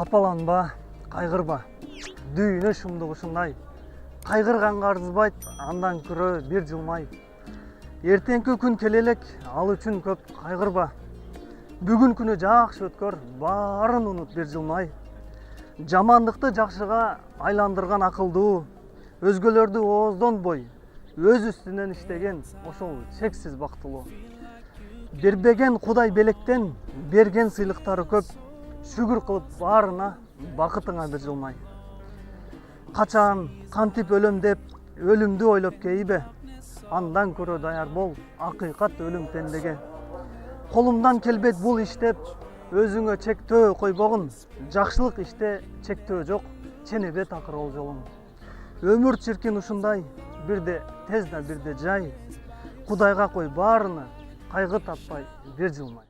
Капаланба, кайгырба. Дүйнө шумдугу ушундай. Кайгырганга арзыбайт, андан көрө бир жылмай. Эртеңки күн келе элек, ал үчүн көп кайгырба. Бүгүн күнү жакшы өткөр, баарын унут бир жылмай. Жамандыкты жакшыга айландырган акылдуу, өзгөлөрдү ооздонбой, өз үстүнөн иштеген ошол чексиз бактылуу. Бербеген Кудай белектен, берген сыйлыктары көп, шүгүр кылып баарына, бакытыңа бир жылмай. Качан, кантип өлөм деп, өлүмдү ойлоп кейбе, андан көрө даяр бол, акыйкат өлүм тендеге. Колумдан келбейт бул иш деп, өзүңө чектөө койбогун, жакшылык иште чектөө жок, ченебе такыр ол жолуң. Өмүр чиркин ушундай, бирде тез да бирде жай. Кудайга кой баарыны, кайгы таппай бир жылмай.